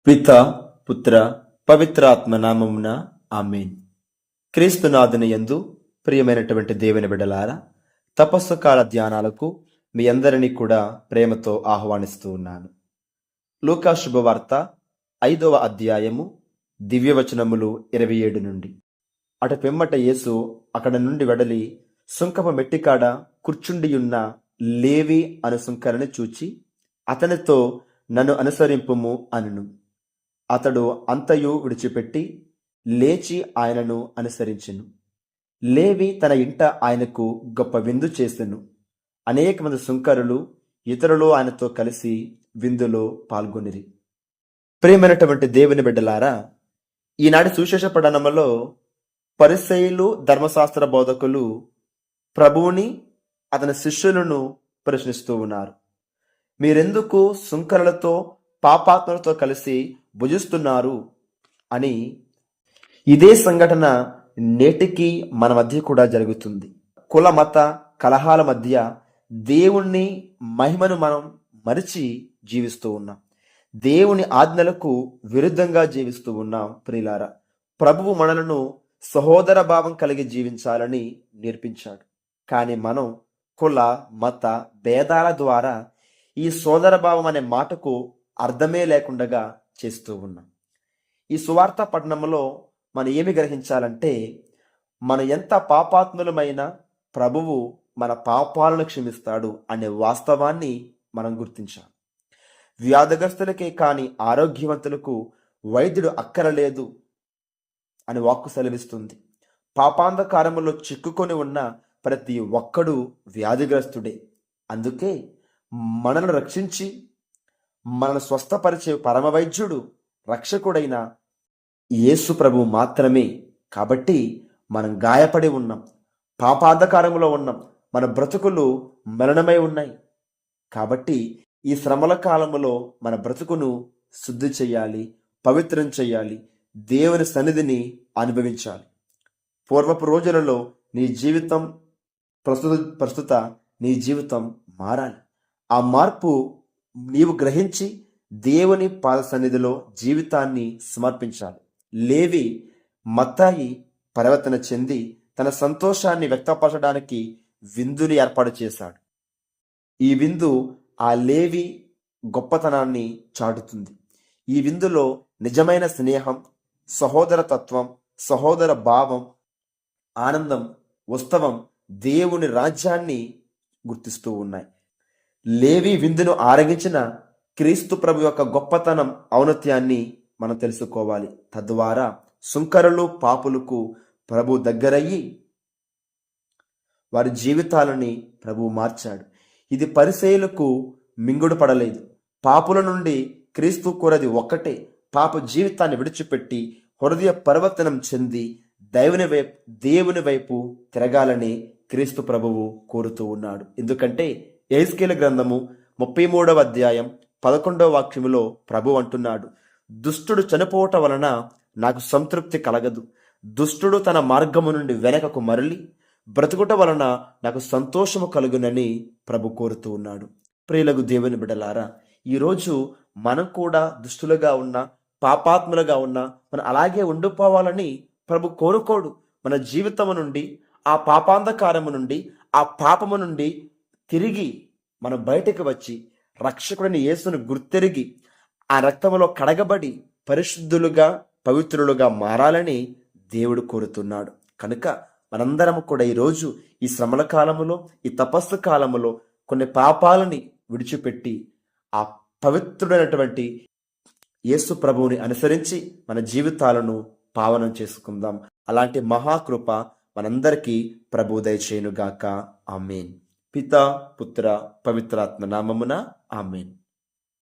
పిత పుత్ర పవిత్రాత్మ నామమున ఆమేన్. క్రీస్తునాథుని యందు ప్రియమైనటువంటి దేవుని బిడ్డలారా, తపస్సు కాల ధ్యానాలకు మీ అందరినీ కూడా ప్రేమతో ఆహ్వానిస్తూ ఉన్నాను. లూకా శుభవార్త 5వ అధ్యాయము దివ్యవచనములు 27 నుండి. అటు పిమ్మట యేసు అక్కడ నుండి వెడలి సుంకపు మెట్టికాడ కూర్చుండియున్న లేవి అను సుంకరిని చూచి అతనితో, నన్ను అనుసరింపుము అనెను. అతడు అంతయు విడిచిపెట్టి లేచి ఆయనను అనుసరించెను. లేవి తన ఇంట ఆయనకు గొప్ప విందు చేసెను. అనేక మంది సుంకరులు ఇతరులు ఆయనతో కలిసి విందులో పాల్గొనిరి. ప్రియమైనటువంటి దేవుని బిడ్డలారా, ఈనాటి సువిశేష పఠనములో పరిసయ్యులు ధర్మశాస్త్ర బోధకులు ప్రభువుని అతని శిష్యులను ప్రశ్నిస్తూ ఉన్నారు. మీరెందుకు సుంకరులతో పాపాత్మలతో కలిసి భుజిస్తున్నారు అని. ఇదే సంఘటన నేటికి మన మధ్య కూడా జరుగుతుంది. కుల మత కలహాల మధ్య దేవుని మహిమను మనం మరిచి జీవిస్తూ ఉన్నాం. దేవుని ఆజ్ఞలకు విరుద్ధంగా జీవిస్తూ ఉన్నాం. ప్రియులారా, ప్రభువు మనలను సహోదర భావం కలిగి జీవించాలని నేర్పించాడు. కానీ మనం కుల మత భేదాల ద్వారా ఈ సోదర భావం అనే మాటకు అర్థమే లేకుండా చేస్తూ ఉన్నాం. ఈ సువార్త పఠనంలో మనం ఏమి గ్రహించాలంటే, మనం ఎంత పాపాత్ములమైన ప్రభువు మన పాపాలను క్షమిస్తాడు అనే వాస్తవాన్ని మనం గుర్తించాలి. వ్యాధిగ్రస్తులకే కాని ఆరోగ్యవంతులకు వైద్యుడు అక్కరలేదు అని వాక్కు సెలవిస్తుంది. పాపాంధకారములో చిక్కుకొని ఉన్న ప్రతి ఒక్కడు వ్యాధిగ్రస్తుడే. అందుకే మనల్ని రక్షించి మనల్ని స్వస్థపరిచే పరమ వైద్యుడు రక్షకుడైన యేసు ప్రభు మాత్రమే. కాబట్టి మనం గాయపడి ఉన్నాం, పాపాంధకారములో ఉన్నాం, మన బ్రతుకులు మరణమై ఉన్నాయి. కాబట్టి ఈ శ్రమల కాలములో మన బ్రతుకును శుద్ధి చేయాలి, పవిత్రం చేయాలి, దేవుని సన్నిధిని అనుభవించాలి. పూర్వపు రోజులలో నీ జీవితం ప్రస్తుత నీ జీవితం మారాలి. ఆ మార్పు నీవు గ్రహించి దేవుని పాద సన్నిధిలో జీవితాన్ని సమర్పించాలి. లేవి మత్తాయి పరివర్తన చెంది తన సంతోషాన్ని వ్యక్తపరచడానికి విందుని ఏర్పాటు చేశాడు. ఈ విందు ఆ లేవి గొప్పతనాన్ని చాటుతుంది. ఈ విందులో నిజమైన స్నేహం, సహోదర తత్వం, సహోదర భావం, ఆనందం, ఉత్సవం, దేవుని రాజ్యాన్ని గుర్తిస్తూ ఉన్నాయి. లేవి విందును ఆరగించిన క్రీస్తు ప్రభు యొక్క గొప్పతనం, ఔన్నత్యాన్ని మనం తెలుసుకోవాలి. తద్వారా సుంకరులు పాపులకు ప్రభు దగ్గరయ్యి వారి జీవితాలని ప్రభు మార్చాడు. ఇది పరిసయ్యులకు మింగుడు పడలేదు. పాపుల నుండి క్రీస్తు కోరది ఒక్కటే, పాప జీవితాన్ని విడిచిపెట్టి హృదయ పరివర్తనం చెంది దేవుని వైపు తిరగాలని క్రీస్తు ప్రభువు కోరుతూ ఉన్నాడు. ఎందుకంటే యెహెజ్కేలు గ్రంథము 33వ అధ్యాయం 11వ వాక్యములో ప్రభు అంటున్నాడు, దుష్టుడు చనిపోవటం వలన నాకు సంతృప్తి కలగదు. దుష్టుడు తన మార్గము నుండి వెనకకు మరలి బ్రతుకుట వలన నాకు సంతోషము కలుగునని ప్రభు కోరుతూ ఉన్నాడు. ప్రియులకు దేవుని బిడ్డలారా, ఈరోజు మనం కూడా దుష్టులుగా ఉన్నా, పాపాత్ములుగా ఉన్నా మనం అలాగే ఉండిపోవాలని ప్రభు కోరుకోడు. మన జీవితము నుండి, ఆ పాపాంధకారము నుండి, ఆ పాపము నుండి తిరిగి మనం బయటకు వచ్చి రక్షకుడిని యేసును గుర్తెరిగి ఆ రక్తములో కడగబడి పరిశుద్ధులుగా, పవిత్రులుగా మారాలని దేవుడు కోరుతున్నాడు. కనుక మనందరం కూడా ఈరోజు ఈ శ్రమల కాలములో, ఈ తపస్సు కాలములో కొన్ని పాపాలని విడిచిపెట్టి ఆ పవిత్రుడైనటువంటి యేసు ప్రభువుని అనుసరించి మన జీవితాలను పావనం చేసుకుందాం. అలాంటి మహాకృప మనందరికీ ప్రభు దయచేయునుగాక. ఆమేన్. పిత పుత్ర పవిత్రాత్మ నామమున ఆమేన్.